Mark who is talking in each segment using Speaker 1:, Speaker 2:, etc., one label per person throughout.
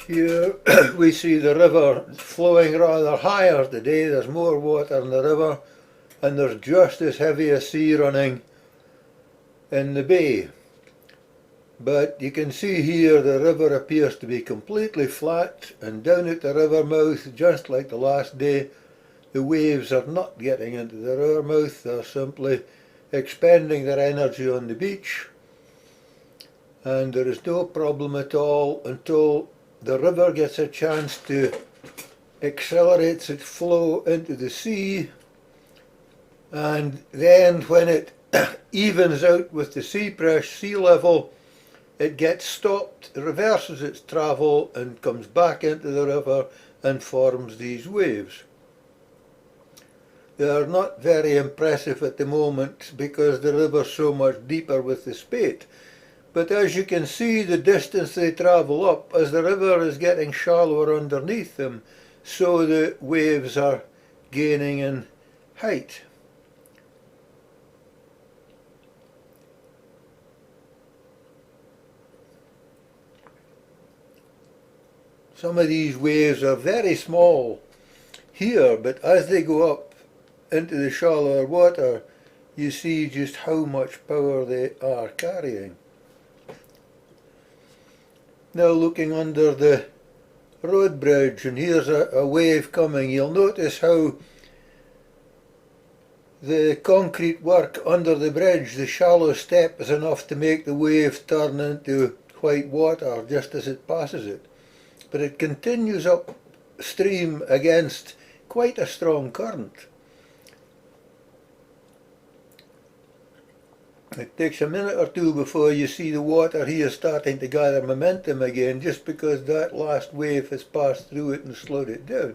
Speaker 1: Here we see the river flowing rather higher today. There's more water in the river and there's just as heavy a sea running in the bay. But you can see here the river appears to be completely flat, and down at the river mouth, just like the last day, the waves are not getting into the river mouth, they're simply expending their energy on the beach, and there is no problem at all until the river gets a chance to accelerate its flow into the sea, and then when it evens out with the sea pressure, sea level, it gets stopped, reverses its travel and comes back into the river and forms these waves. They are not very impressive at the moment because the river's so much deeper with the spate. But as you can see, the distance they travel up, as the river is getting shallower underneath them, so the waves are gaining in height. Some of these waves are very small here, but as they go up into the shallower water, you see just how much power they are carrying. Now looking under the road bridge, and here's a wave coming. You'll notice how the concrete work under the bridge, the shallow step, is enough to make the wave turn into white water just as it passes it. But it continues upstream against quite a strong current. It takes a minute or two before you see the water here starting to gather momentum again, just because that last wave has passed through it and slowed it down.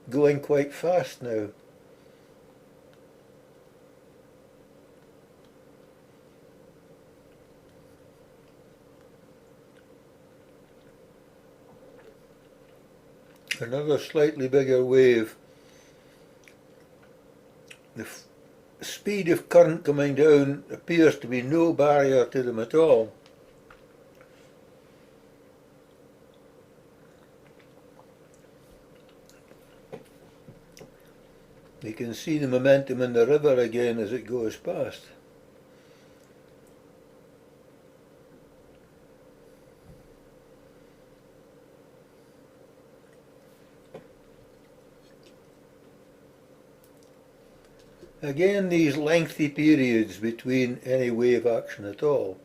Speaker 1: Going quite fast now. Another slightly bigger wave. The speed of current coming down appears to be no barrier to them at all. You can see the momentum in the river again as it goes past. Again, these lengthy periods between any wave action at all.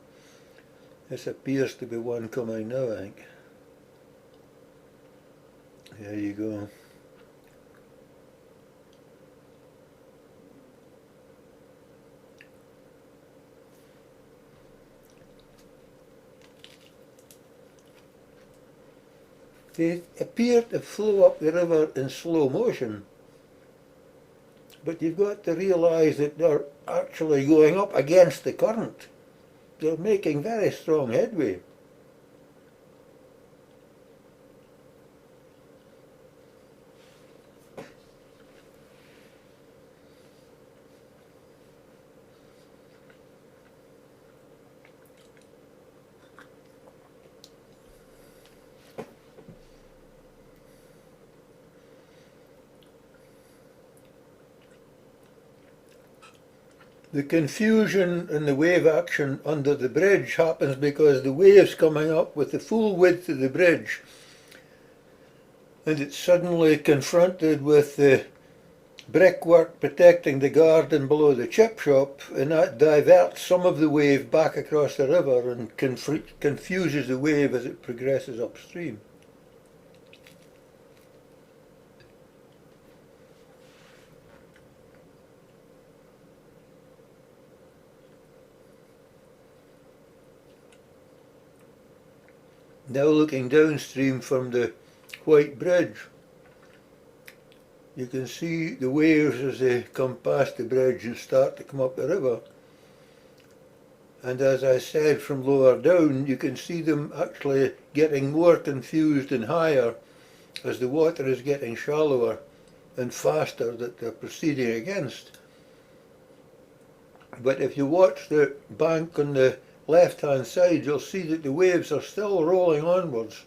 Speaker 1: This appears to be one coming now, I think. There you go. They appear to flow up the river in slow motion, but you've got to realise that they're actually going up against the current. They're making very strong headway. The confusion in the wave action under the bridge happens because the wave's coming up with the full width of the bridge, and it's suddenly confronted with the brickwork protecting the garden below the chip shop, and that diverts some of the wave back across the river and confuses the wave as it progresses upstream. Now looking downstream from the White Bridge, you can see the waves as they come past the bridge and start to come up the river. And as I said, from lower down, you can see them actually getting more confused and higher as the water is getting shallower and faster that they're proceeding against. But if you watch the bank on the left hand side, you'll see that the waves are still rolling onwards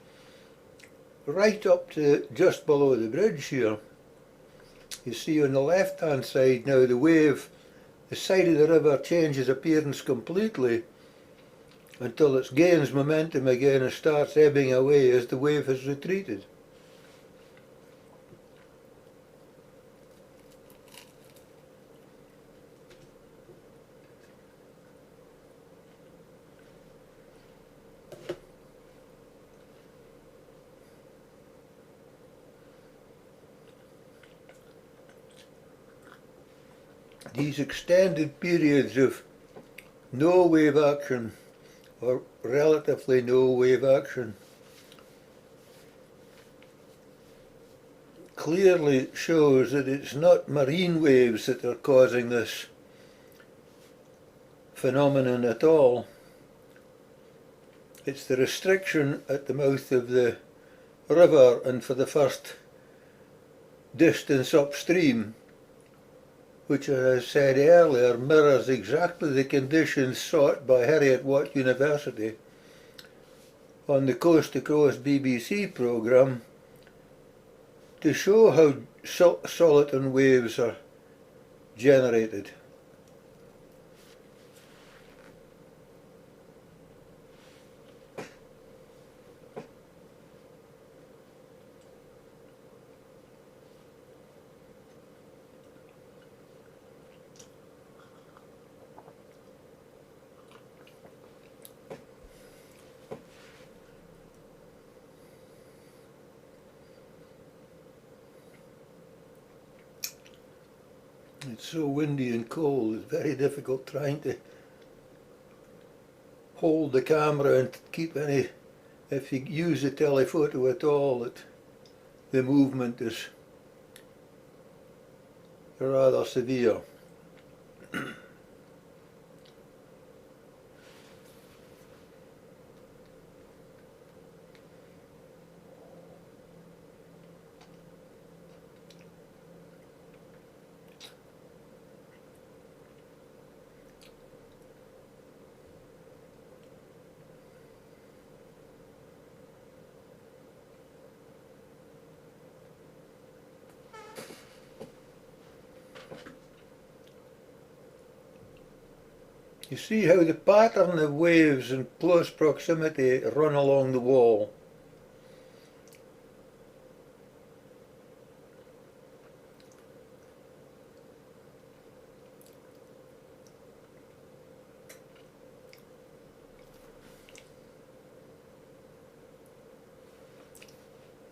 Speaker 1: right up to just below the bridge here. You see on the left hand side now the side of the river changes appearance completely until it gains momentum again and starts ebbing away as the wave has retreated. These extended periods of no wave action, or relatively no wave action, clearly shows that it's not marine waves that are causing this phenomenon at all. It's the restriction at the mouth of the river and for the first distance upstream, which, as I said earlier, mirrors exactly the conditions sought by Heriot-Watt University on the Coast to Coast BBC programme to show how Soliton waves are generated. It's so windy and cold, it's very difficult trying to hold the camera and keep any, if you use a telephoto at all, that the movement is rather severe. You see how the pattern of waves in close proximity run along the wall.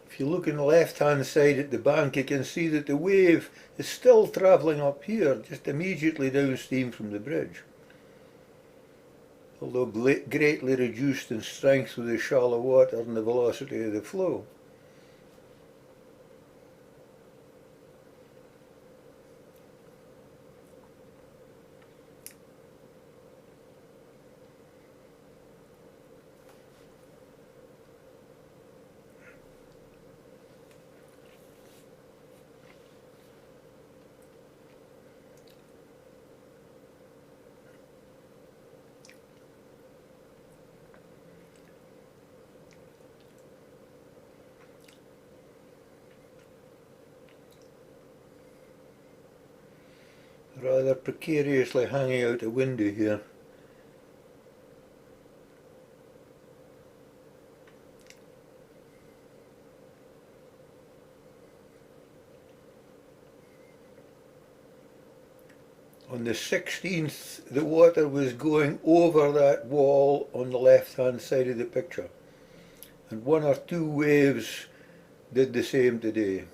Speaker 1: If you look on the left hand side at the bank, you can see that the wave is still travelling up here, just immediately downstream from the bridge, although greatly reduced in strength with the shallow water and the velocity of the flow. Rather precariously hanging out a window here. On the 16th, the water was going over that wall on the left hand side of the picture, and one or two waves did the same today.